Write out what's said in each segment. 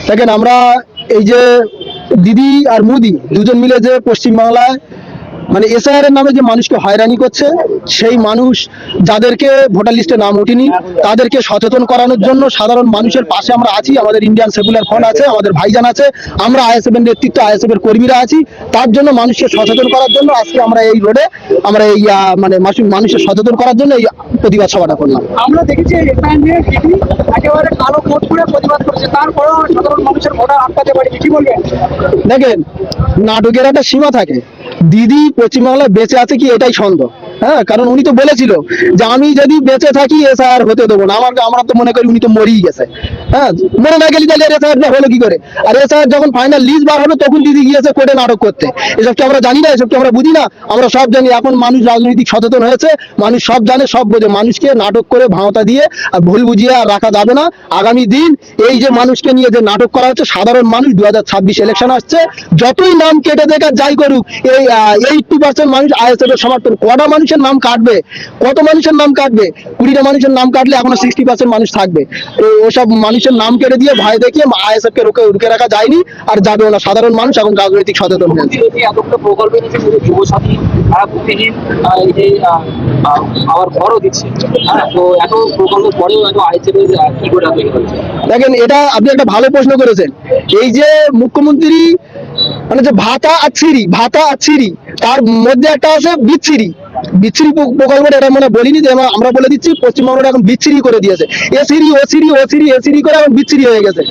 দেখেন, আমরা এই যে দিদি আর মোদি দুজন মিলে যে পশ্চিমবাংলায় মানে এসআইআর এর নামে যে মানুষকে হয়রানি করছে, সেই মানুষ যাদেরকে ভোটার লিস্টে নাম ওঠেনি তাদেরকে সচেতন করানোর জন্য সাধারণ মানুষের পাশে আমরা আছি। আমাদের ইন্ডিয়ান সেকুলার ফ্রন্ট আছে, আমাদের ভাইজান আছে, আমরা আইএসএফ এর নেতৃত্ব, আইএসএফ এর কর্মীরা আছি। তার জন্য মানুষকে সচেতন করার জন্য আজকে আমরা এই রোডে আমরা এই মানে মানুষের সচেতন করার জন্য এই প্রতিবাদ সভাটা করলাম। আমরা দেখেছি এসআইআর নিয়ে দিদি একেবারে কালো কোট করে প্রতিবাদ করছে, তারপরেও সাধারণ মানুষের ভোটার আটকাতে পারেনি, কি বলবেন? দেখেন, নাটকের একটা সীমা থাকে। দিদি পশ্চিমবাংলায় বেঁচে আছে কি এটাই সন্দেহ। হ্যাঁ, কারণ উনি তো বলেছিল যে আমি যদি বেঁচে থাকি এসআইআর হতে দেবো না। আমরা তো মনে করি উনি তো মরেই গেছে। হ্যাঁ, মরে না গেলে তাহলে এসআইআর হলো কি করে? আর এসআইআর যখন ফাইনাল লিস্ট বার হবে তখন দিদি গিয়েছে কোর্টে নাটক করতে। এসব কি আমরা জানি না? এসব কি আমরা বুঝি না? আমরা সব জানি। এখন মানুষ রাজনৈতিক সচেতন হয়েছে, মানুষ সব জানে, সব বোঝে। মানুষকে নাটক করে ভাওতা দিয়ে আর ভুল বুঝিয়ে আর রাখা যাবে না। আগামী দিন এই যে মানুষকে নিয়ে যে নাটক করা হচ্ছে, সাধারণ মানুষ 2026 ইলেকশন আসছে, যতই নাম কেটে দেখা যাই করুক, এই 80% মানুষ আইএসএফ এর সমর্থন। কটা মানুষের নাম কাটবে? কত মানুষের নাম কাটবে? 20টা মানুষের নাম কাটলে এখনো 60% মানুষ থাকবে। তো ওসব মানুষের নাম কেটে দিয়ে ভয় দেখিয়ে আইএসএফ কে রুখে রাখা যায়নি, আর যাবেও না। সাধারণ মানুষ এখন রাজনৈতিক সচেতন হয়েছে। এতগুলো প্রকল্প এনেছে, যুব সাথী, ভূমিহীন, এই যে আবার ঘরও দিচ্ছে, হ্যাঁ, তো এত প্রকল্প পরেও এত আইএসএফ কি করে তৈরি হয়েছে? দেখেন, এটা আপনি একটা ভালো প্রশ্ন করেছেন। এই যে মুখ্যমন্ত্রী মানে যে ভাতা আর ছিরি তার মধ্যে একটা আছে বিচ্ছিরি প্রকল্পটা। এটা মানে বলিনি যে আমরা বলে দিচ্ছি, পশ্চিমবঙ্গটা এখন বিচ্ছিরি করে দিয়েছে। এসিরি করে এখন বিচ্ছিরি হয়ে গেছে।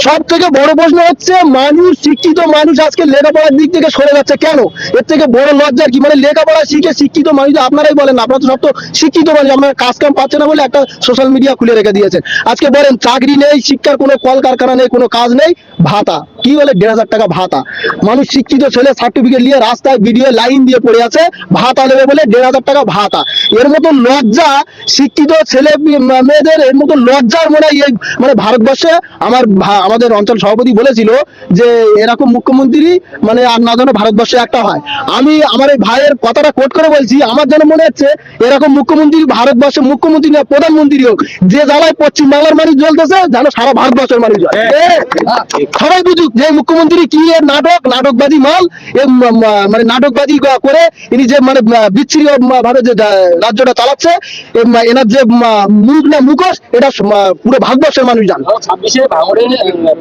সব থেকে বড় প্রশ্ন হচ্ছে, মানুষ, শিক্ষিত মানুষ আজকে লেখাপড়ার দিক থেকে সরে যাচ্ছে কেন? এর থেকে বড় লজ্জার কি? মানে লেখাপড়া শিখে শিক্ষিত মানুষ, আপনারাই বলেন, আপনারা তো সব তো শিক্ষিত মানুষ, আপনারা কাজ কাম পাচ্ছে না বলে একটা সোশ্যাল মিডিয়া খুলে রেখে দিয়েছেন। আজকে বলেন চাকরি নেই, শিক্ষার কোনো কলকারখানা নেই, কোনো কাজ নেই, ভাতা কি বলে 1,500 টাকা ভাতা। মানুষ শিক্ষিত ছেলে সার্টিফিকেট নিয়ে রাস্তায় ভিডিও লাইন দিয়ে পড়ে আছে, ভাতা নেবে বলে 1,500 টাকা ভাতা। এর মতো লজ্জা শিক্ষিত ছেলে মেয়েদের, এর মতো লজ্জার মনে হয় মানে ভারতবর্ষে আমাদের অঞ্চল সভাপতি বলেছিল যে এরকম মুখ্যমন্ত্রী মানে আর না যেন ভারতবর্ষে একটা হয়। আমি আমার এই ভাইয়ের কথাটা কোট করে বলছি, আমার যেন মনে হচ্ছে এরকম মুখ্যমন্ত্রী ভারতবর্ষে মুখ্যমন্ত্রী না প্রধানমন্ত্রী হোক, যে জ্বালায় পশ্চিম বাংলার মানুষ জ্বলতেছে যেন সারা ভারতবর্ষের মানুষ জ্বলে। সবাই বুঝুক যে মুখ্যমন্ত্রী কি এর নাটকবাজি মাল, মানে নাটকবাজি করে ইনি যে মানে বিচ্ছিরি ভাবে যে রাজ্যটা চালাচ্ছে, এনার যে মুখ না মুখোশ, এটা পুরো ভারতবর্ষের মানুষ জানে। 26-এ ভাঙড়ে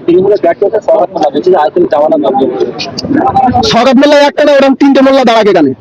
তৃণমূলের ব্যর্থতা সরকার বলছে যে আইএসএফ জামানত দাবি। সরকার মোল্লা একটা না, ওরকম 3টে মোল্লা দাঁড়াকে এখানে।